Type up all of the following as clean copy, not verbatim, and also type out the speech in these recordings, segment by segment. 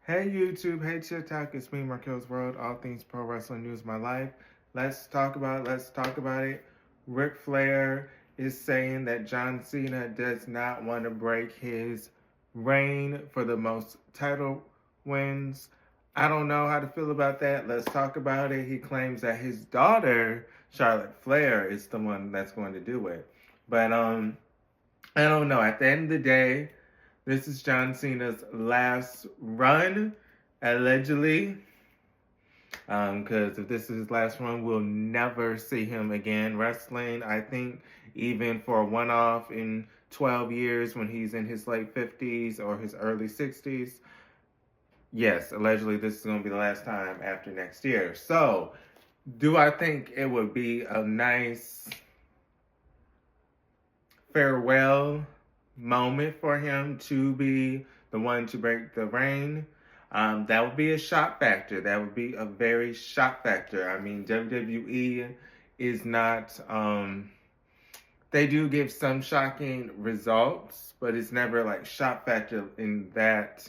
Hey YouTube, hey TikTok, it's me, Marquelworld, all things pro wrestling news, my life. Let's talk about it. Ric Flair is saying that John Cena does not want to break his reign for the most title wins. I don't know how to feel about that. Let's talk about it. He claims that his daughter, Charlotte Flair, is the one that's going to do it. But I don't know. At the end of the day, this is John Cena's last run, allegedly. Because if this is his last run, we'll never see him again wrestling. I think even for a one-off in 12 years when he's in his late 50s or his early 60s. Yes, allegedly this is going to be the last time after next year. So, do I think it would be a nice farewell moment for him to be the one to break the reign? That would be a shock factor. That would be a very shock factor. I mean, WWE is not, they do give some shocking results, but it's never like shock factor in that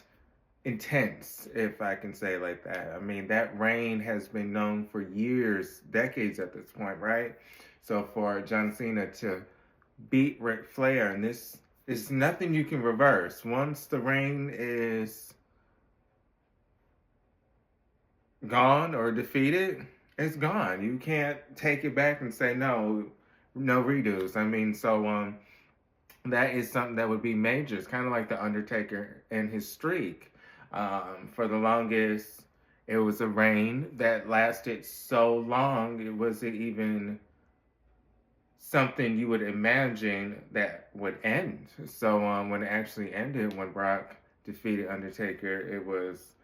intense, if I can say it like that. I mean, that reign has been known for years, decades at this point, right? So for John Cena to beat Ric Flair, and this is nothing you can reverse. Once the reign is gone or defeated, it's gone. You can't take it back and say no, no redos. I mean, so that is something that would be major. It's kind of like the Undertaker and his streak. For the longest, it was a reign that lasted so long. It wasn't even something you would imagine that would end. So when it actually ended, when Brock defeated Undertaker, it was,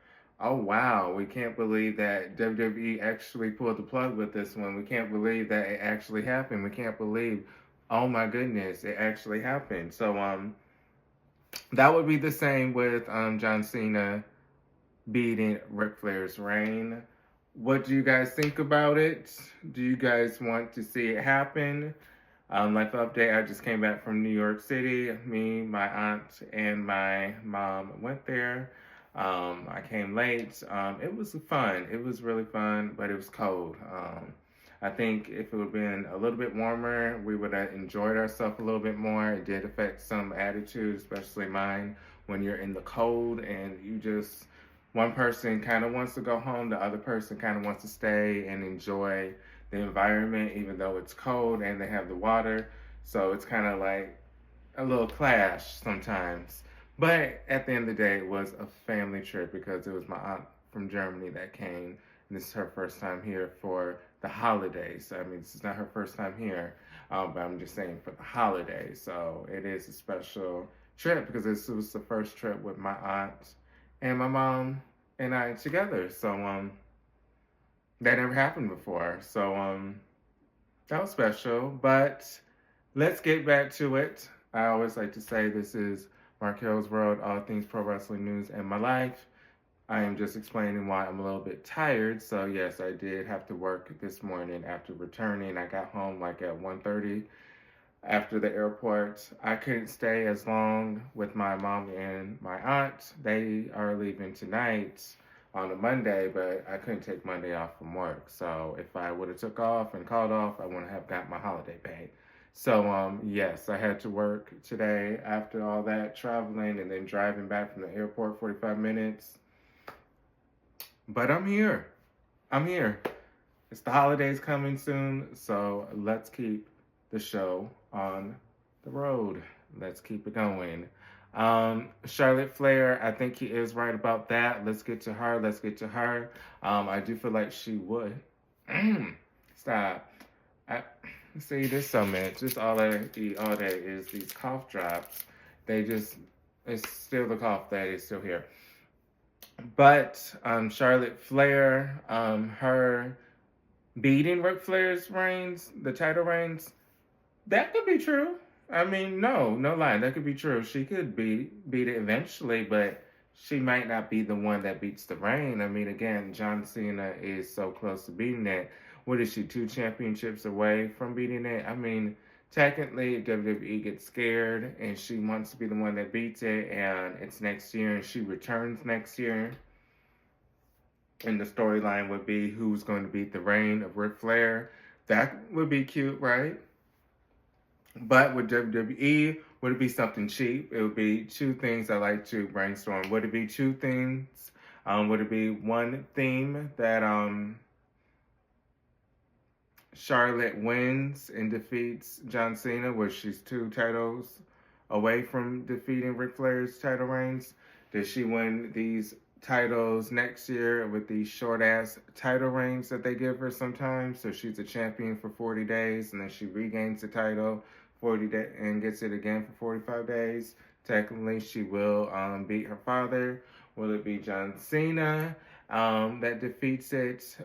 oh wow, we can't believe that WWE actually pulled the plug with this one. We can't believe that it actually happened. We can't believe, oh my goodness, it actually happened. So that would be the same with John Cena beating Ric Flair's reign. What do you guys think about it? Do you guys want to see it happen? Life update, I just came back from New York City. Me, my aunt, and my mom went there. I came late. It was fun. It was really fun, but it was cold. I think if it would have been a little bit warmer, we would have enjoyed ourselves a little bit more. It did affect some attitude, especially mine, when you're in the cold and you just, one person kind of wants to go home, the other person kind of wants to stay and enjoy the environment, even though it's cold and they have the water. So it's kind of like a little clash sometimes. But at the end of the day, it was a family trip because it was my aunt from Germany that came. And this is her first time here for the holidays. I mean, this is not her first time here, but I'm just saying for the holidays. So it is a special trip because this was the first trip with my aunt and my mom and I together. So that never happened before. So that was special. But let's get back to it. I always like to say this is Marquelworld, all things pro wrestling news and my life. I am just explaining why I'm a little bit tired. So yes, I did have to work this morning after returning. I got home like at 1:30 after the airport. I couldn't stay as long with my mom and my aunt. They are leaving tonight on a Monday, but I couldn't take Monday off from work. So if I would have took off and called off, I wouldn't have got my holiday pay. So yes, I had to work today after all that traveling and then driving back from the airport 45 minutes. But I'm here. I'm here. It's the holidays coming soon, so let's keep the show on the road. Let's keep it going. Charlotte Flair, I think he is right about that. Let's get to her. Let's get to her. I do feel like she would. Stop. I see. There's so much. Just all I eat all day is these cough drops. It's still the cough that is still here. But Charlotte Flair, her beating Ric Flair's reigns, the title reigns, that could be true. I mean, no lie, that could be true. She could beat it eventually, but she might not be the one that beats the reign. I mean, again, John Cena is so close to beating it. What is she, 2 championships away from beating it? I mean, technically, WWE gets scared, and she wants to be the one that beats it, and it's next year, and she returns next year. And the storyline would be who's going to beat the reign of Ric Flair. That would be cute, right? But with WWE, would it be something cheap? It would be two things I like to brainstorm. Would it be two things? Would it be one theme that Charlotte wins and defeats John Cena, where she's two titles away from defeating Ric Flair's title reigns? Does she win these titles next year with these short ass title reigns that they give her sometimes? So she's a champion for 40 days and then she regains the title 40 days and gets it again for 45 days. Technically, she will beat her father. Will it be John Cena that defeats it?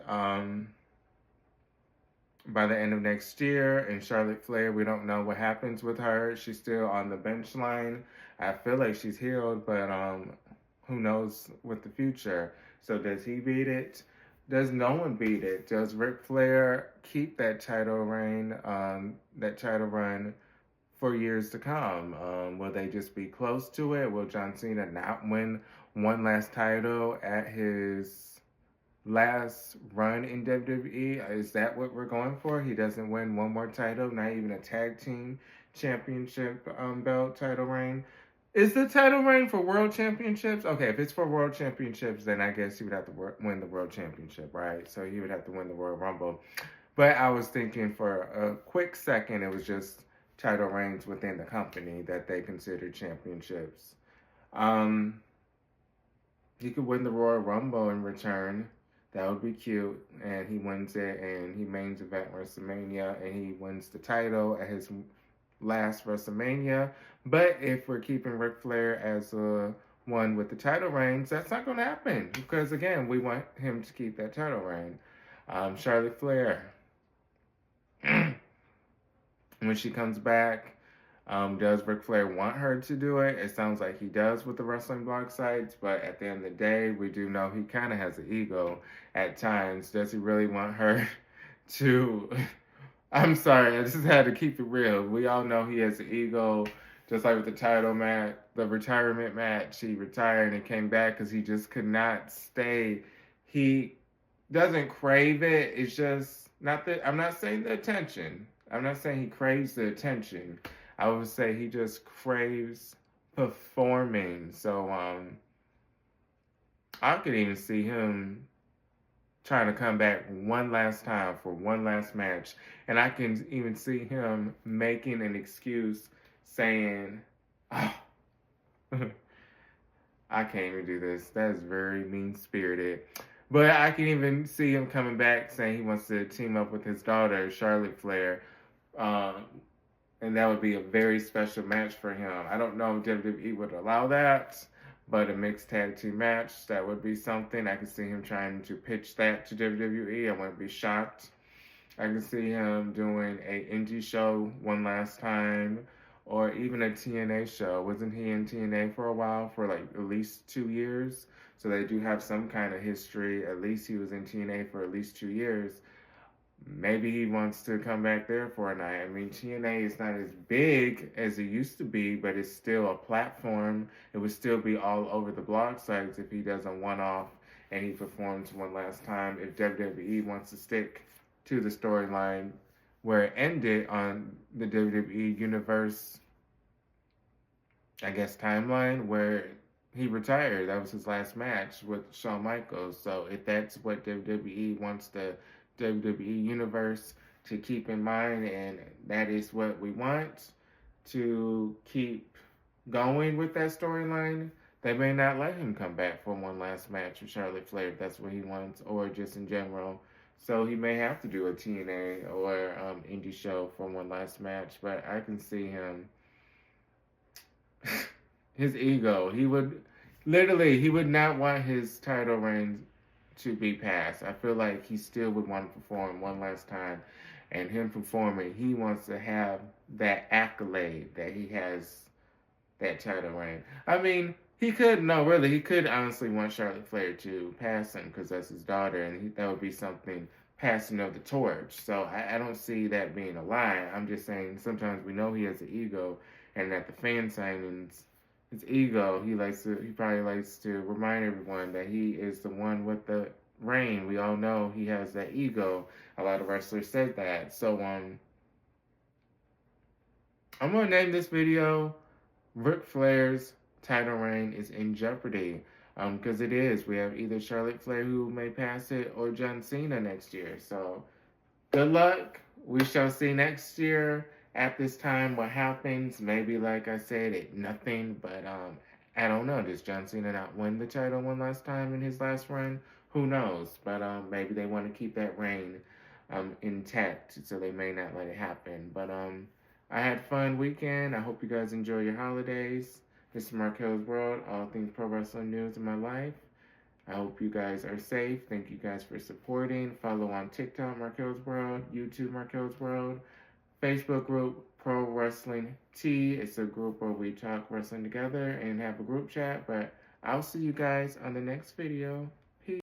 By the end of next year. And Charlotte Flair, we don't know what happens with her. She's still on the bench line. I feel like she's healed, but who knows with the future. So does he beat it? Does no one beat it? Does Ric Flair keep that title reign, that title run for years to come? Will they just be close to it? Will John Cena not win one last title at his last run in WWE? Is that what we're going for? He doesn't win one more title, not even a tag team championship belt title reign. Is the title reign for world championships? Okay, if it's for world championships, then I guess he would have to win the world championship, right? So he would have to win the Royal Rumble. But I was thinking for a quick second, it was just title reigns within the company that they consider championships. He could win the Royal Rumble in return. That would be cute. And he wins it, and he mains event WrestleMania, and he wins the title at his last WrestleMania. But if we're keeping Ric Flair as the one with the title reigns, that's not going to happen. Because, again, we want him to keep that title reign. Charlotte Flair, when she comes back, does Ric Flair want her to do it? It sounds like he does with the wrestling blog sites, but at the end of the day, we do know he kind of has an ego at times. Does he really want her to? I'm sorry, I just had to keep it real. We all know he has an ego, just like with the title match, the retirement match. He retired and came back because he just could not stay. He doesn't crave it. It's just not that. I'm not saying the attention. I'm not saying he craves the attention. I would say he just craves performing. So I could even see him trying to come back one last time for one last match. And I can even see him making an excuse saying, oh, I can't even do this. That is very mean-spirited. But I can even see him coming back saying he wants to team up with his daughter, Charlotte Flair. And that would be a very special match for him. I don't know if WWE would allow that, but a mixed tag team match, that would be something. I could see him trying to pitch that to WWE. I wouldn't be shocked. I could see him doing a indie show one last time, or even a TNA show. Wasn't he in TNA for a while, for like at least 2 years? So they do have some kind of history. At least he was in TNA for at least 2 years. Maybe he wants to come back there for a night. I mean, TNA is not as big as it used to be, but it's still a platform. It would still be all over the blog sites if he does a one-off and he performs one last time. If WWE wants to stick to the storyline where it ended on the WWE Universe, I guess, timeline, where he retired. That was his last match with Shawn Michaels. So if that's what WWE wants the WWE Universe to keep in mind, and that is what we want to keep going with that storyline, they may not let him come back for one last match with Charlotte Flair if that's what he wants, or just in general. So he may have to do a TNA or indie show for one last match, but I can see him, his ego, he would not want his title reign to be passed. I feel like he still would want to perform one last time, and him performing, he wants to have that accolade that he has that title reign. I mean, he could honestly want Charlotte Flair to pass him because that's his daughter, and that would be something passing of the torch. So I don't see that being a lie. I'm just saying sometimes we know he has an ego, and at the fan signings, his ego, he probably likes to remind everyone that he is the one with the reign. We all know he has that ego. A lot of wrestlers said that. So I'm gonna name this video Ric Flair's title reign is in jeopardy. Because it is. We have either Charlotte Flair who may pass it or John Cena next year. So good luck. We shall see next year at this time what happens. Maybe, like I said, nothing. But I don't know. Does John Cena not win the title one last time in his last run? Who knows? But maybe they want to keep that reign intact, so they may not let it happen. But I had fun weekend. I hope you guys enjoy your holidays. This is Marquel's World, all things pro wrestling news in my life. I hope you guys are safe. Thank you guys for supporting. Follow on TikTok, Marquel's World, YouTube, Marquel's World, Facebook group, Pro Wrestling T. It's a group where we talk wrestling together and have a group chat. But I'll see you guys on the next video.